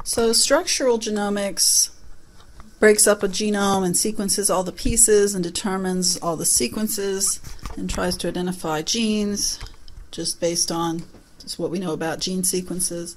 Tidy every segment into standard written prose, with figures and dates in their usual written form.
So structural genomics breaks up a genome and sequences all the pieces and determines all the sequences and tries to identify genes just based on just what we know about gene sequences.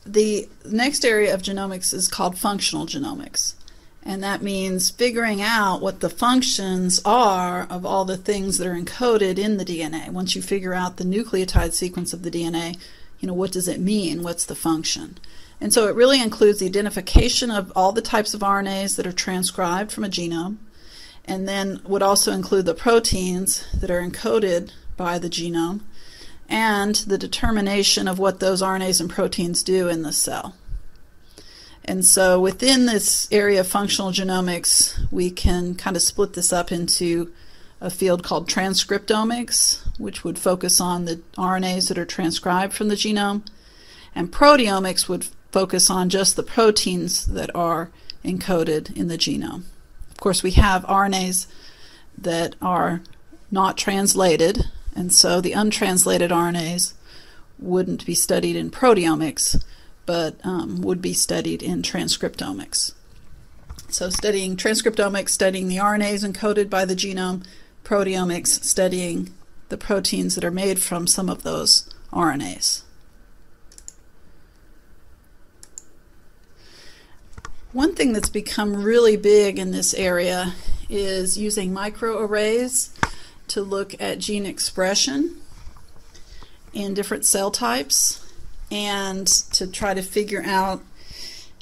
The next area of genomics is called functional genomics, and that means figuring out what the functions are of all the things that are encoded in the DNA. Once you figure out the nucleotide sequence of the DNA, what does it mean? What's the function? And so it really includes the identification of all the types of RNAs that are transcribed from a genome, and then would also include the proteins that are encoded by the genome, and the determination of what those RNAs and proteins do in the cell. And so within this area of functional genomics, we can kind of split this up into a field called Transcriptomics, which would focus on the RNAs that are transcribed from the genome, and proteomics would focus on just the proteins that are encoded in the genome. Of course, we have RNAs that are not translated, and so the untranslated RNAs wouldn't be studied in proteomics, but would be studied in transcriptomics. So studying transcriptomics, studying the RNAs encoded by the genome, proteomics, studying the proteins that are made from some of those RNAs. One thing that's become really big in this area is using microarrays to look at gene expression in different cell types and to try to figure out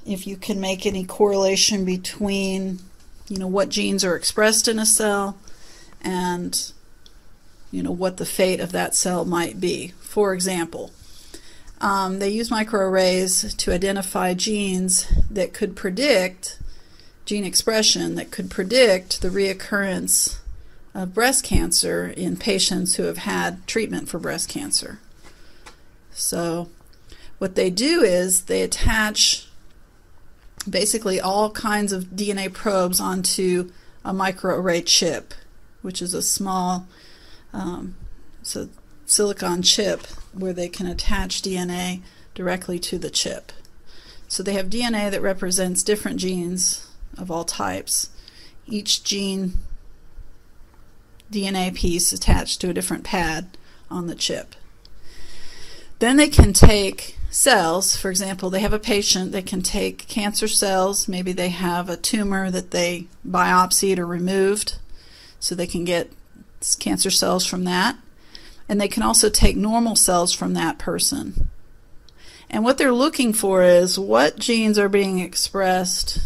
if you can make any correlation between what genes are expressed in a cell and what the fate of that cell might be. For example, they use microarrays to identify genes that could predict gene expression that could predict the reoccurrence of breast cancer in patients who have had treatment for breast cancer. So what they do is they attach basically all kinds of DNA probes onto a microarray chip, which is a small silicon chip where they can attach DNA directly to the chip. So they have DNA that represents different genes of all types. Each gene DNA piece attached to a different pad on the chip. Then they can take cells. For example, they have a patient, they can take cancer cells. Maybe they have a tumor that they biopsied or removed, so they can get cancer cells from that. And they can also take normal cells from that person. And what they're looking for is what genes are being expressed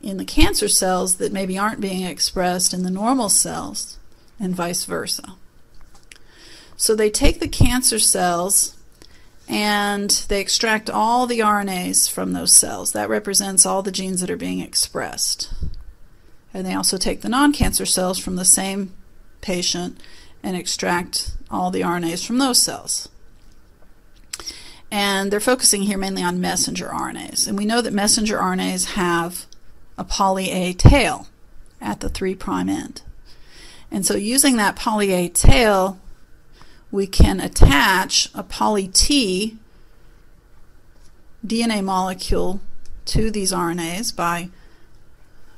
in the cancer cells that maybe aren't being expressed in the normal cells, and vice versa. So they take the cancer cells and they extract all the RNAs from those cells. That represents all the genes that are being expressed. And they also take the non-cancer cells from the same patient and extract all the RNAs from those cells. And they're focusing here mainly on messenger RNAs. And we know that messenger RNAs have a poly A tail at the 3' end. And so using that poly A tail, we can attach a poly T DNA molecule to these RNAs by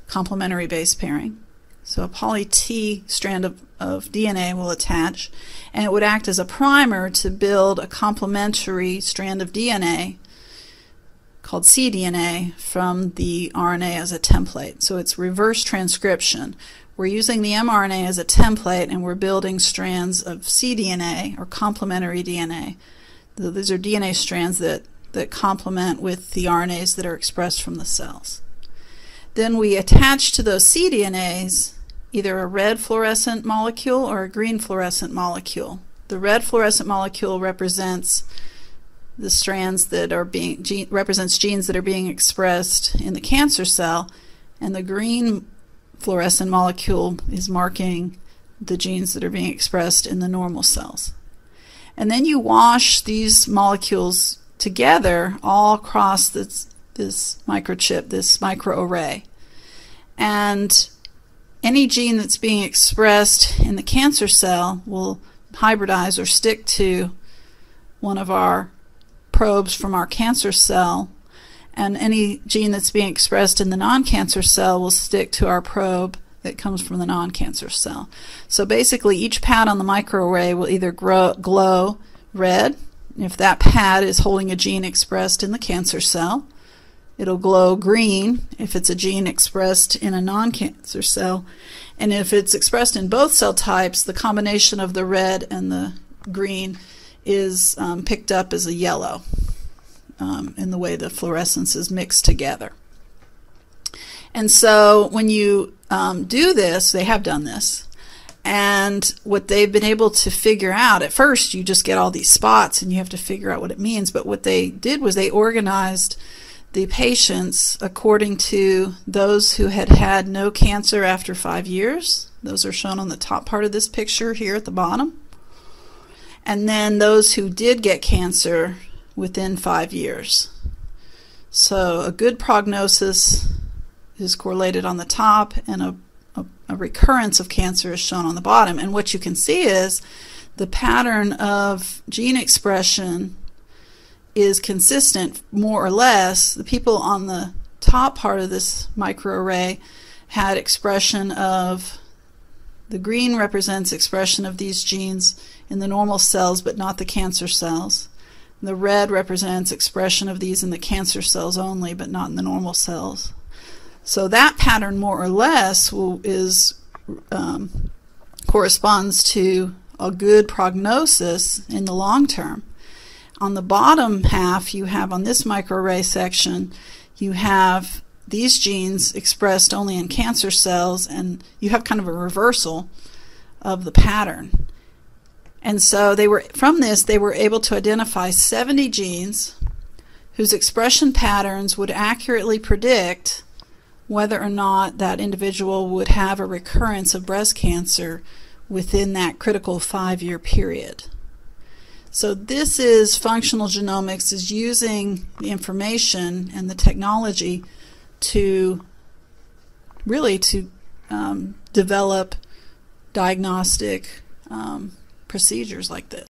complementary base pairing. So a poly T strand of DNA will attach, and it would act as a primer to build a complementary strand of DNA called cDNA from the RNA as a template. So it's reverse transcription. We're using the mRNA as a template, and we're building strands of cDNA or complementary DNA. These are DNA strands that complement with the RNAs that are expressed from the cells. Then we attach to those cDNAs either a red fluorescent molecule or a green fluorescent molecule. The red fluorescent molecule represents the strands that are represents genes that are being expressed in the cancer cell, and the green fluorescent molecule is marking the genes that are being expressed in the normal cells. And then you wash these molecules together all across this microchip, this microarray. And any gene that's being expressed in the cancer cell will hybridize or stick to one of our probes from our cancer cell, and any gene that's being expressed in the non-cancer cell will stick to our probe that comes from the non-cancer cell. So basically each pad on the microarray will either glow red if that pad is holding a gene expressed in the cancer cell. It'll glow green if it's a gene expressed in a non-cancer cell. And if it's expressed in both cell types, the combination of the red and the green is picked up as a yellow in the way the fluorescence is mixed together. And so when you do this, they have done this, and what they've been able to figure out, at first you just get all these spots and you have to figure out what it means, but what they did was they organized the patients according to those who had had no cancer after 5 years. Those are shown on the top part of this picture here at the bottom. And then those who did get cancer within 5 years. So a good prognosis is correlated on the top, and a recurrence of cancer is shown on the bottom. And what you can see is the pattern of gene expression is consistent, more or less. The people on the top part of this microarray had expression of, the green represents expression of these genes in the normal cells but not the cancer cells. The red represents expression of these in the cancer cells only but not in the normal cells. So that pattern more or less corresponds to a good prognosis in the long term. On the bottom half, you have, on this microarray section, you have these genes expressed only in cancer cells, and you have kind of a reversal of the pattern. And so from this they were able to identify 70 genes whose expression patterns would accurately predict whether or not that individual would have a recurrence of breast cancer within that critical 5-year period. So this is functional genomics, is using the information and the technology to really develop diagnostic procedures like this.